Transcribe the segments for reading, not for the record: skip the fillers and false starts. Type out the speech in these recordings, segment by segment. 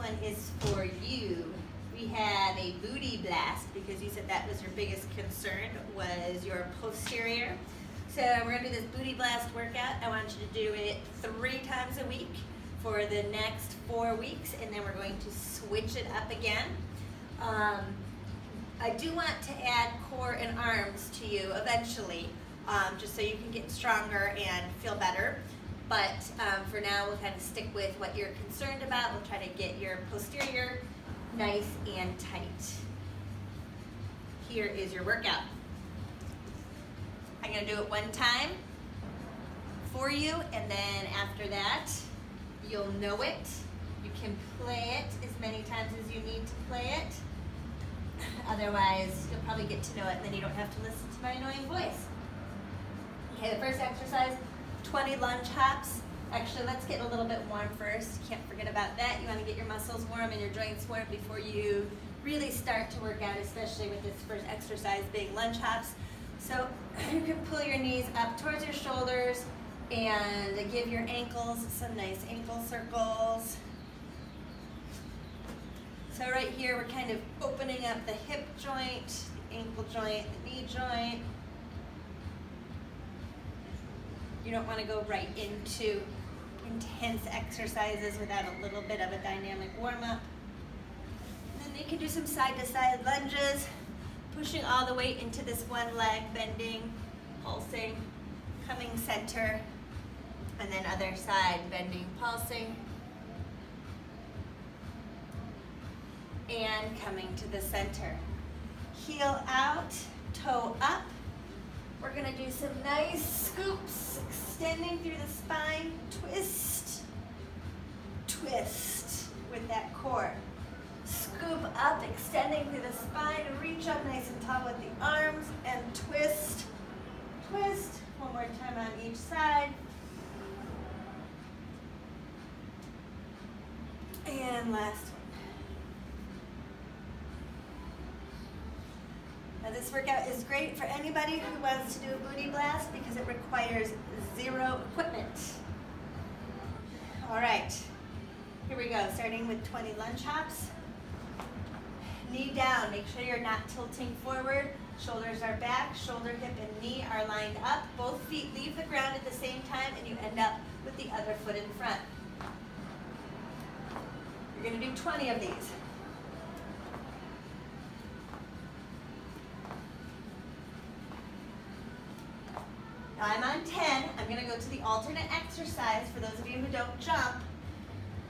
one is for you. We have a booty blast because you said that was your biggest concern, was your posterior. So we're gonna do this booty blast workout. I want you to do it 3 times a week for the next 4 weeks, and then we're going to switch it up again. I do want to add core and arms to you eventually, just so you can get stronger and feel better. But for now, we'll kind of stick with what you're concerned about. We'll try to get your posterior nice and tight. Here is your workout. I'm gonna do it 1 time for you, and then after that, you'll know it. You can play it as many times as you need to play it. Otherwise, you'll probably get to know it, and then you don't have to listen to my annoying voice. Okay, the first exercise, 20 lunge hops. Actually, let's get a little bit warm first. Can't forget about that. You want to get your muscles warm and your joints warm before you really start to work out, especially with this first exercise being lunge hops. So you can pull your knees up towards your shoulders and give your ankles some nice ankle circles. So right here, we're kind of opening up the hip joint, the ankle joint, the knee joint. You don't want to go right into intense exercises without a little bit of a dynamic warm-up. And then you can do some side-to-side lunges, pushing all the weight into this one leg, bending, pulsing, coming center, and then other side, bending, pulsing, and coming to the center. Heel out, toe up. We're gonna do some nice scoops, extending through the spine, twist, twist with that core. Scoop up, extending through the spine, reach up nice and tall with the arms, and twist, twist. One more time on each side. And last one. Now this workout is great for anybody who wants to do a booty blast because it requires 0 equipment. All right, here we go, starting with 20 lunge hops. Knee down, make sure you're not tilting forward. Shoulders are back, shoulder, hip, and knee are lined up. Both feet leave the ground at the same time, and you end up with the other foot in front. You're gonna do 20 of these. Now I'm on 10. I'm going to go to the alternate exercise. For those of you who don't jump,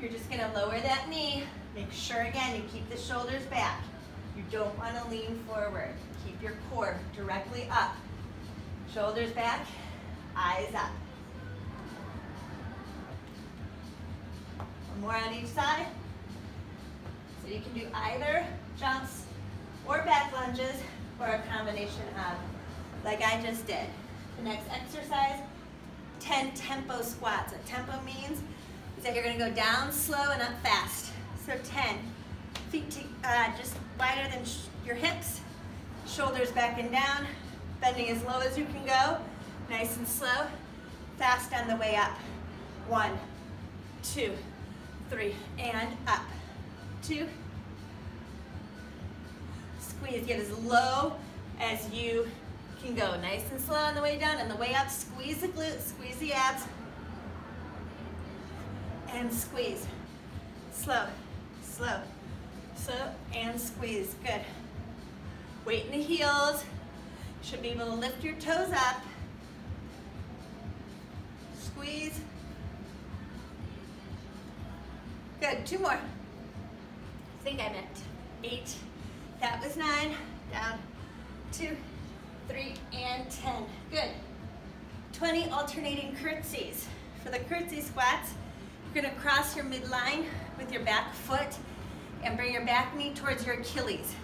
you're just going to lower that knee. Make sure, again, you keep the shoulders back. You don't want to lean forward. Keep your core directly up. Shoulders back, eyes up. One more on each side. So you can do either jumps or back lunges or a combination of, like I just did. The next exercise, 10 tempo squats. What tempo means is that you're going to go down slow and up fast. So 10, feet just wider than your hips, shoulders back and down, bending as low as you can go, nice and slow, fast on the way up. 1, 2, 3, and up. 2, squeeze, get as low as you can go. Nice and slow on the way down, and the way up, squeeze the glutes, squeeze the abs, and squeeze. Slow, slow, slow, and squeeze. Good. Weight in the heels. Should be able to lift your toes up. Squeeze. Good. 2 more. I think I meant 8. That was 9. Down. 2, 3, and 10. Good. 20 alternating curtsies. For the curtsy squats, you're going to cross your midline with your back foot and bring your back knee towards your Achilles.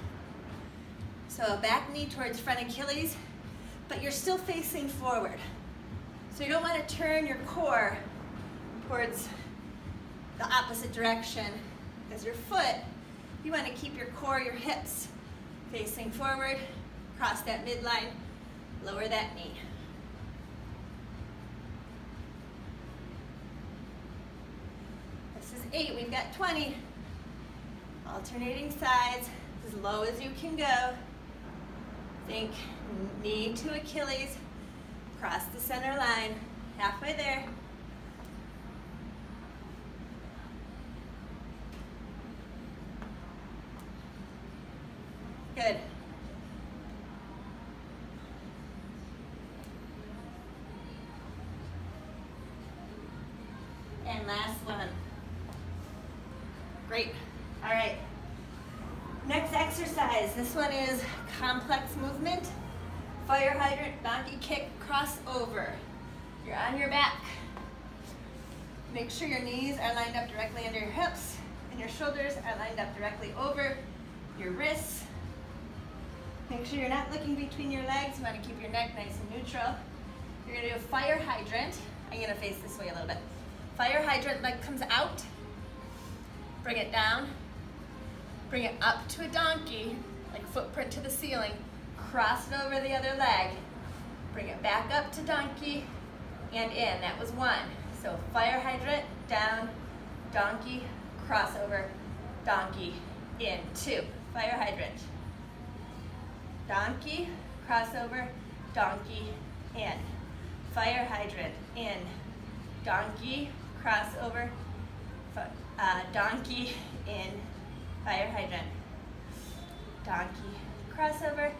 So back knee towards front Achilles, but you're still facing forward. So you don't want to turn your core towards the opposite direction as your foot. You want to keep your core, your hips facing forward. Cross that midline, lower that knee. This is 8, we've got 20. Alternating sides, as low as you can go. Think knee to Achilles, cross the center line, halfway there. Good. And last one. Great. All right. Next exercise. This one is complex movement. Fire hydrant, donkey kick, crossover. You're on your back. Make sure your knees are lined up directly under your hips and your shoulders are lined up directly over your wrists. Make sure you're not looking between your legs. You want to keep your neck nice and neutral. You're going to do a fire hydrant. I'm going to face this way a little bit. Fire hydrant, leg comes out. Bring it down. Bring it up to a donkey, like footprint to the ceiling. Cross it over the other leg. Bring it back up to donkey and in. That was one. So fire hydrant, down, donkey, crossover, donkey, in. Two. Fire hydrant. Donkey, crossover, donkey, in. Fire hydrant, in. Donkey, crossover, donkey, in. Fire hydrant. Donkey, crossover,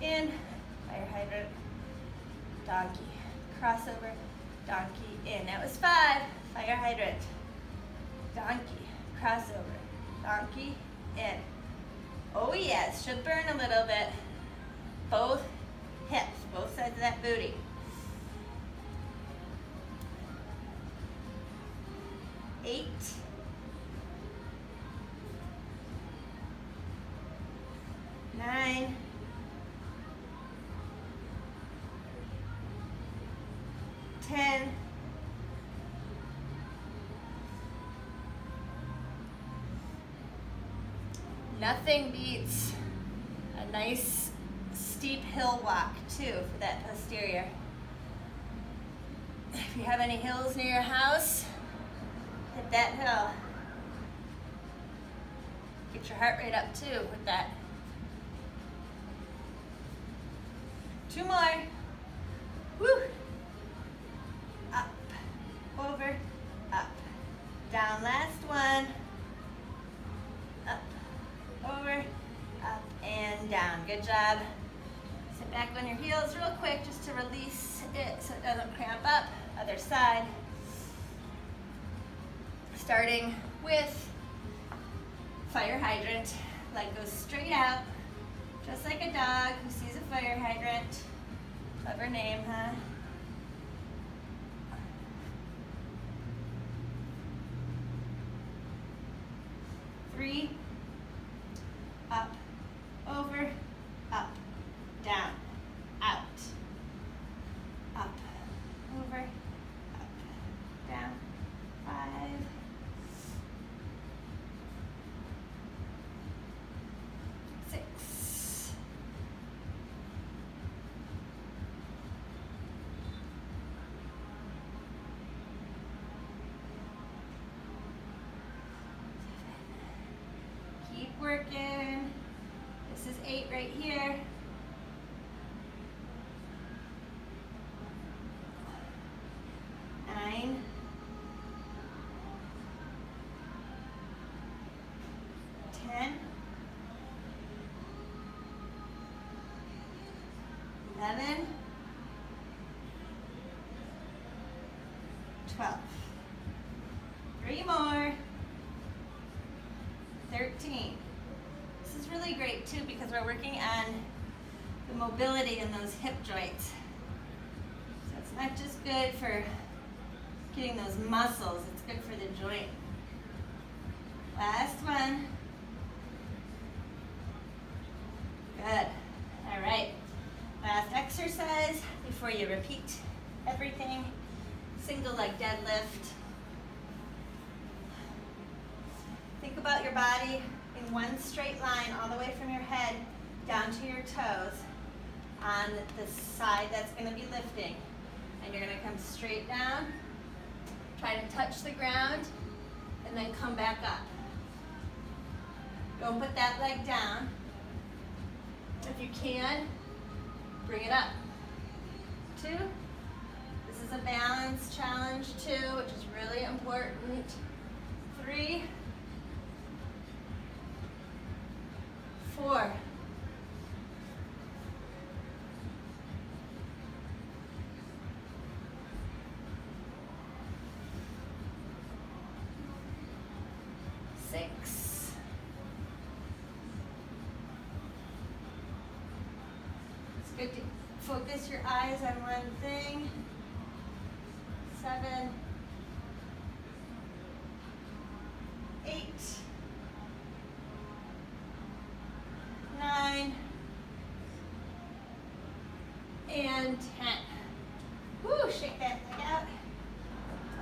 in. Fire hydrant. Donkey, crossover, donkey, in. That was 5. Fire hydrant. Donkey, crossover, donkey, in. Oh yes, should burn a little bit. Both hips, both sides of that booty. Eight. 9. 10. 'Nothing beats a nice steep hill walk too for that posterior. If you have any hills near your house, hit that hill. Get your heart rate up too with that. 2 more. Woo! Up, over, up. Down, last one. Up, over, up, and down. Good job. Sit back on your heels real quick just to release it so it doesn't cramp up. Other side. Starting with fire hydrant. Leg goes straight out, just like a dog who sees a fire hydrant. Clever name, huh? Three. Up, over, up, down, out. Up, over, up, down. 5. 6. 7. Keep working. This is 8 right here. 9. 10. 11. 12. 3 more. 13. This is really great too because we're working on the mobility in those hip joints. So it's not just good for getting those muscles, it's good for the joint. Last one. Good. All right. Last exercise before you repeat everything. Single leg deadlift. Think about your body in one straight line all the way from your head down to your toes on the side that's going to be lifting. And you're going to come straight down, try to touch the ground, and then come back up. Don't put that leg down. If you can, bring it up. 2. This is a balance challenge 2, which is really important. 3, 4. 6. 'It's good to focus your eyes on one thing. 7, 8, 9, and 10. Woo, shake that leg out.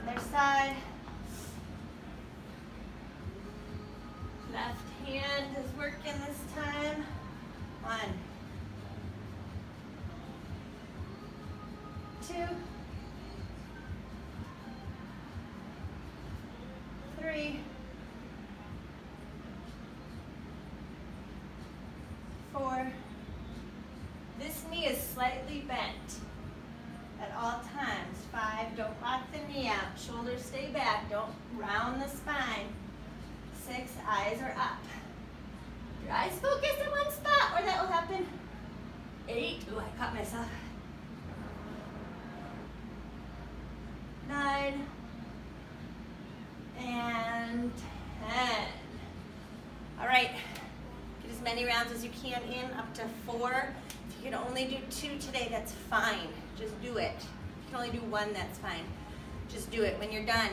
Other side. Left hand is working this time. 1, 2, 3, 4. This knee is slightly bent at all times. 5, don't lock the knee out. Shoulders stay back. Don't round the spine. 6, eyes are up. Your eyes focus in one spot or that will happen. 8, ooh, I caught myself. 9, and 10. All right, get as many rounds as you can in, up to 4. If you can only do 2 today, that's fine. Just do it. If you can only do 1, that's fine. Just do it. When you're done,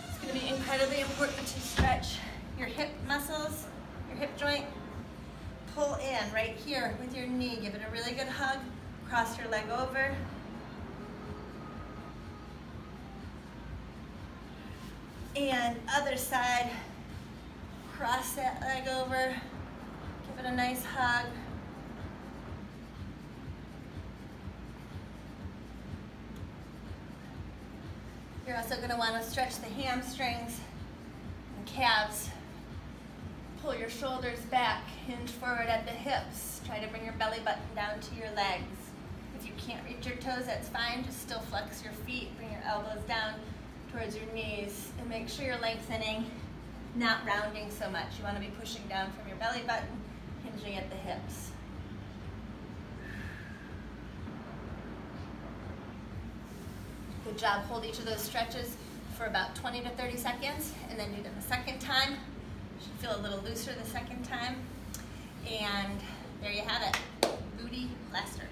it's going to be incredibly important to stretch your hip muscles, your hip joint. Pull in right here with your knee. Give it a really good hug. Cross your leg over. And other side, cross that leg over. Give it a nice hug. You're also going to want to stretch the hamstrings and calves. Pull your shoulders back, hinge forward at the hips. Try to bring your belly button down to your legs. If you can't reach your toes, that's fine. Just still flex your feet. Bring your elbows down towards your knees. And make sure you're lengthening, not rounding so much. You want to be pushing down from your belly button, hinging at the hips. Good job. Hold each of those stretches for about 20 to 30 seconds and then do them a second time. You should feel a little looser the second time. And there you have it. Booty Blaster.